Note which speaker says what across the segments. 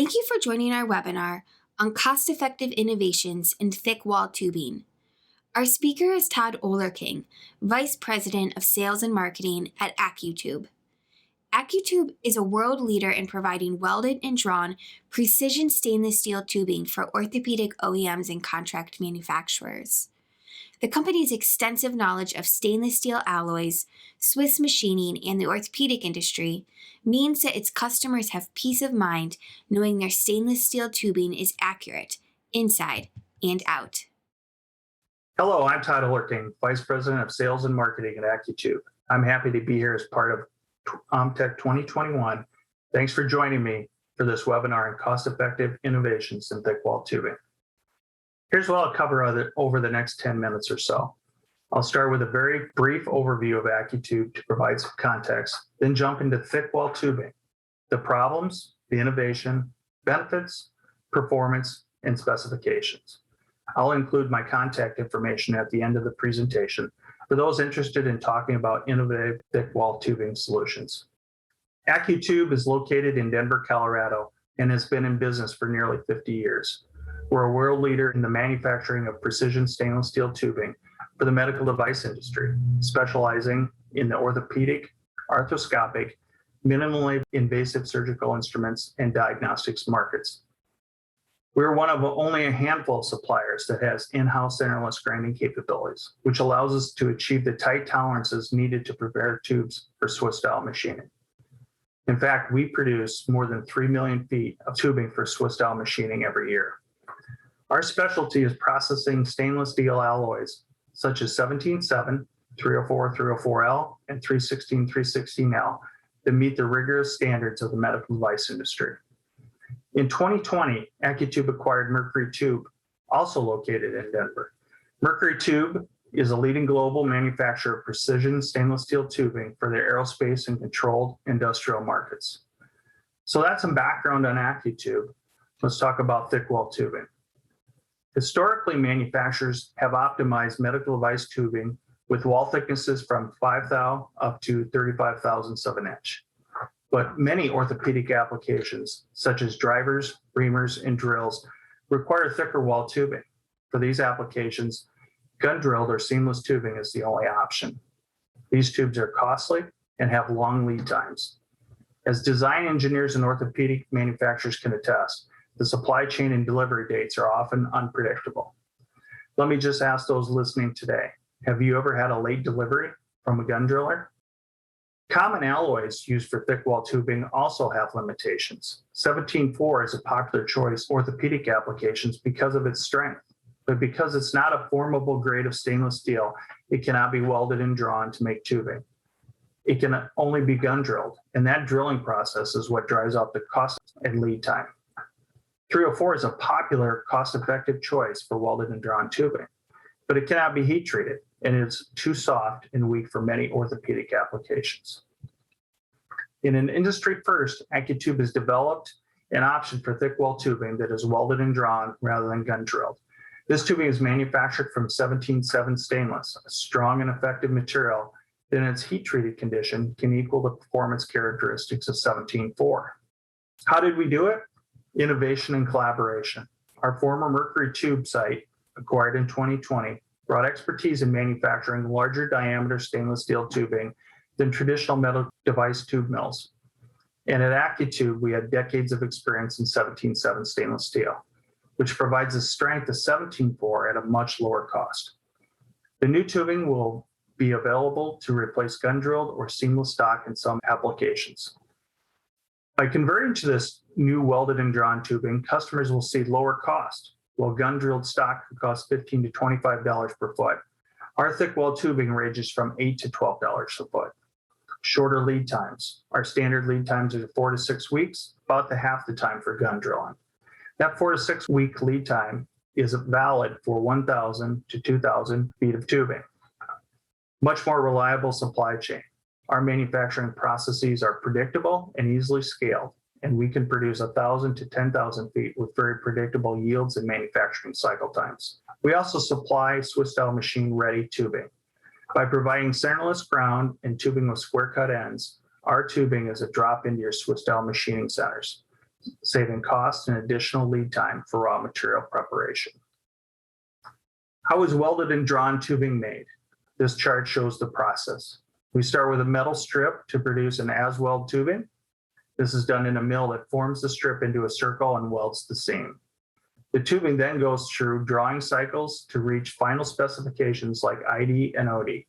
Speaker 1: Thank you for joining our webinar on cost-effective innovations in thick wall tubing. Our speaker is Todd Olerking, Vice President of Sales and Marketing at Accu-Tube. Accu-Tube is a world leader in providing welded and drawn precision stainless steel tubing for orthopedic OEMs and contract manufacturers. The company's extensive knowledge of stainless steel alloys, Swiss machining, and the orthopedic industry means that its customers have peace of mind knowing their stainless steel tubing is accurate, inside and out.
Speaker 2: Hello, I'm Todd Olerking, Vice President of Sales and Marketing at Accu-Tube. I'm happy to be here as part of OMTech 2021. Thanks for joining me for this webinar on cost-effective innovations in thick wall tubing. Here's what I'll cover over the next 10 minutes or so. I'll start with a very brief overview of Accu-Tube to provide some context, then jump into thick wall tubing, the problems, the innovation, benefits, performance, and specifications. I'll include my contact information at the end of the presentation for those interested in talking about innovative thick wall tubing solutions. Accu-Tube is located in Denver, Colorado, and has been in business for nearly 50 years. We're a world leader in the manufacturing of precision stainless steel tubing for the medical device industry, specializing in the orthopedic, arthroscopic, minimally invasive surgical instruments, and diagnostics markets. We're one of only a handful of suppliers that has in-house centerless grinding capabilities, which allows us to achieve the tight tolerances needed to prepare tubes for Swiss-style machining. In fact, we produce more than 3 million feet of tubing for Swiss-style machining every year. Our specialty is processing stainless steel alloys, such as 17-7, 304, 304L, and 316, 316L, that meet the rigorous standards of the medical device industry. In 2020, Accu-Tube acquired Mercury Tube, also located in Denver. Mercury Tube is a leading global manufacturer of precision stainless steel tubing for the aerospace and controlled industrial markets. So that's some background on Accu-Tube. Let's talk about thick wall tubing. Historically, manufacturers have optimized medical device tubing with wall thicknesses from 5 thou up to 35 thousandths of an inch. But many orthopedic applications, such as drivers, reamers, and drills, require thicker wall tubing. For these applications, gun-drilled or seamless tubing is the only option. These tubes are costly and have long lead times. As design engineers and orthopedic manufacturers can attest, the supply chain and delivery dates are often unpredictable. Let me just ask those listening today, have you ever had a late delivery from a gun driller? Common alloys used for thick wall tubing also have limitations. 17-4 is a popular choice for orthopedic applications because of its strength, but because it's not a formable grade of stainless steel, it cannot be welded and drawn to make tubing. It can only be gun drilled, and that drilling process is what drives up the cost and lead time. 304 is a popular, cost-effective choice for welded and drawn tubing, but it cannot be heat treated, and it's too soft and weak for many orthopedic applications. In an industry first, Accu-Tube has developed an option for thick wall tubing that is welded and drawn rather than gun drilled. This tubing is manufactured from 17-7 stainless, a strong and effective material that in its heat treated condition can equal the performance characteristics of 17-4. How did we do it? Innovation and collaboration. Our former Mercury Tube site, acquired in 2020, brought expertise in manufacturing larger diameter stainless steel tubing than traditional metal device tube mills. And at Accu-Tube, we had decades of experience in 17-7 stainless steel, which provides the strength of 17-4 at a much lower cost. The new tubing will be available to replace gun-drilled or seamless stock in some applications. By converting to this new welded and drawn tubing, customers will see lower cost, while gun-drilled stock could cost $15 to $25 per foot. Our thick wall tubing ranges from $8 to $12 a foot. Shorter lead times. Our standard lead times are 4 to 6 weeks, about the half the time for gun drilling. That 4 to 6 week lead time is valid for 1,000 to 2,000 feet of tubing. Much more reliable supply chain. Our manufacturing processes are predictable and easily scaled, and we can produce 1,000 to 10,000 feet with very predictable yields and manufacturing cycle times. We also supply Swiss-style machine-ready tubing. By providing centerless ground and tubing with square-cut ends, our tubing is a drop into your Swiss-style machining centers. saving cost and additional lead time for raw material preparation. How is welded and drawn tubing made? This chart shows the process. We start with a metal strip to produce an as-weld tubing. This is done in a mill that forms the strip into a circle and welds the seam. The tubing then goes through drawing cycles to reach final specifications like ID and OD.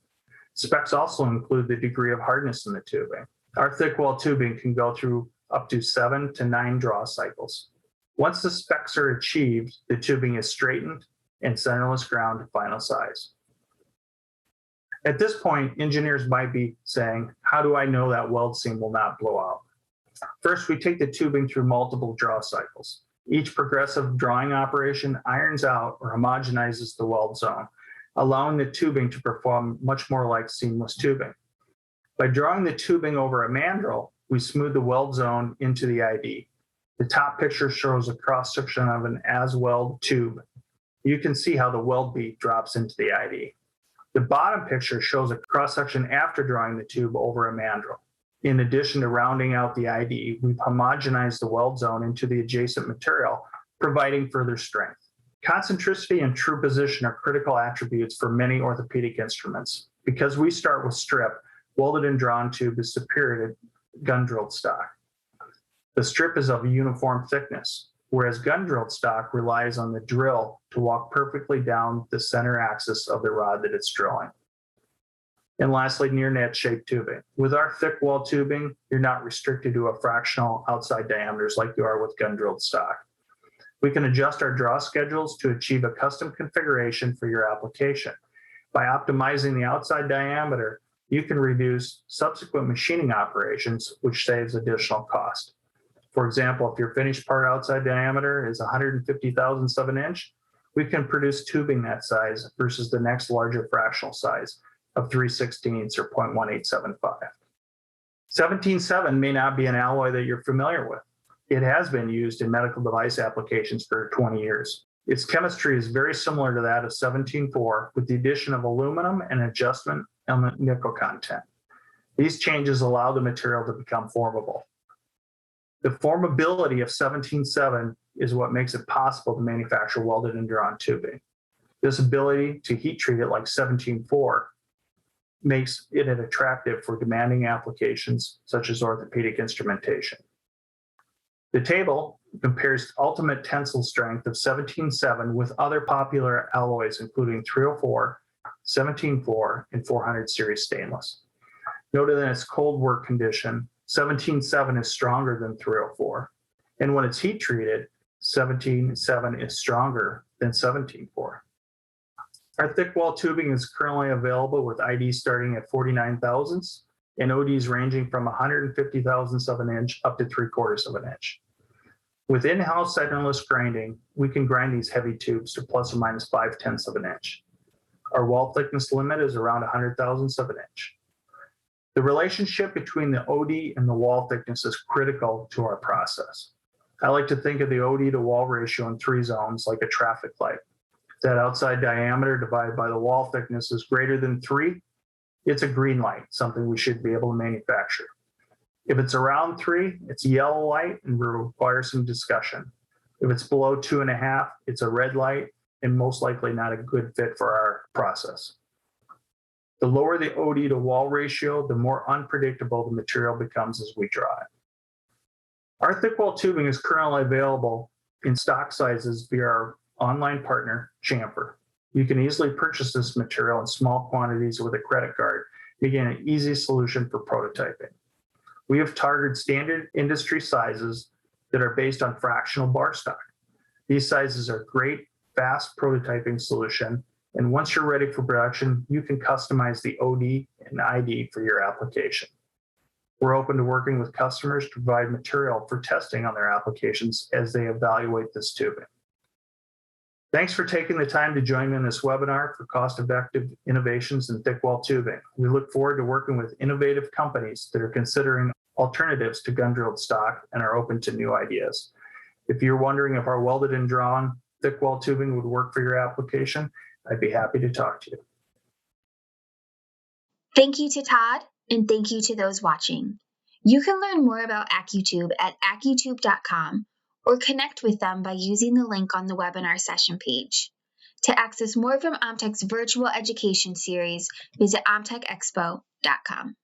Speaker 2: Specs also include the degree of hardness in the tubing. Our thick wall tubing can go through up to 7 to 9 draw cycles. Once the specs are achieved, the tubing is straightened and centerless ground to final size. At this point, engineers might be saying, how do I know that weld seam will not blow out? First, we take the tubing through multiple draw cycles. Each progressive drawing operation irons out or homogenizes the weld zone, allowing the tubing to perform much more like seamless tubing. By drawing the tubing over a mandrel, we smooth the weld zone into the ID. The top picture shows a cross-section of an as-weld tube. You can see how the weld bead drops into the ID. The bottom picture shows a cross-section after drawing the tube over a mandrel. In addition to rounding out the ID, we've homogenized the weld zone into the adjacent material, providing further strength. Concentricity and true position are critical attributes for many orthopedic instruments. Because we start with strip, welded and drawn tube is superior to gun drilled stock. The strip is of a uniform thickness, whereas gun drilled stock relies on the drill to walk perfectly down the center axis of the rod that it's drilling. And lastly, near net shaped tubing. With our thick wall tubing, you're not restricted to a fractional outside diameters like you are with gun drilled stock. We can adjust our draw schedules to achieve a custom configuration for your application. By optimizing the outside diameter, you can reduce subsequent machining operations, which saves additional cost. For example, if your finished part outside diameter is 150 thousandths of an inch, we can produce tubing that size versus the next larger fractional size of 3/16 or 0.1875. 17.7 may not be an alloy that you're familiar with. It has been used in medical device applications for 20 years. Its chemistry is very similar to that of 17.4 with the addition of aluminum and adjustment on the nickel content. These changes allow the material to become formable. The formability of 17.7 is what makes it possible to manufacture welded and drawn tubing. This ability to heat treat it like 17.4 makes it attractive for demanding applications such as orthopedic instrumentation. The table compares ultimate tensile strength of 17.7 with other popular alloys, including 304, 17.4, and 400 series stainless. Noted in its cold work condition, 17.7 is stronger than 304. And when it's heat treated, 17.7 is stronger than 17.4. Our thick wall tubing is currently available with IDs starting at 49 thousandths and ODs ranging from 150 thousandths of an inch up to 3/4 of an inch. With in-house centerless grinding, we can grind these heavy tubes to plus or minus 5/10 of an inch. Our wall thickness limit is around 100 thousandths of an inch. The relationship between the OD and the wall thickness is critical to our process. I like to think of the OD to wall ratio in 3 zones like a traffic light. If that outside diameter divided by the wall thickness is greater than 3, it's a green light, something we should be able to manufacture. If it's around 3, it's a yellow light and will require some discussion. If it's below 2.5, it's a red light and most likely not a good fit for our process. The lower the OD to wall ratio, the more unpredictable the material becomes as we draw it. Our thick wall tubing is currently available in stock sizes via our online partner, Chamfer. You can easily purchase this material in small quantities with a credit card, making an easy solution for prototyping. We have targeted standard industry sizes that are based on fractional bar stock. These sizes are great, fast prototyping solution, and once you're ready for production, you can customize the OD and ID for your application. We're open to working with customers to provide material for testing on their applications as they evaluate this tubing. Thanks for taking the time to join me in this webinar for cost-effective innovations in thick wall tubing. We look forward to working with innovative companies that are considering alternatives to gun-drilled stock and are open to new ideas. If you're wondering if our welded and drawn thick wall tubing would work for your application, I'd be happy to talk to you.
Speaker 1: Thank you to Todd, and thank you to those watching. You can learn more about Accu-Tube at Accu-Tube.com or connect with them by using the link on the webinar session page. To access more from OMTEC's virtual education series, visit omtechexpo.com.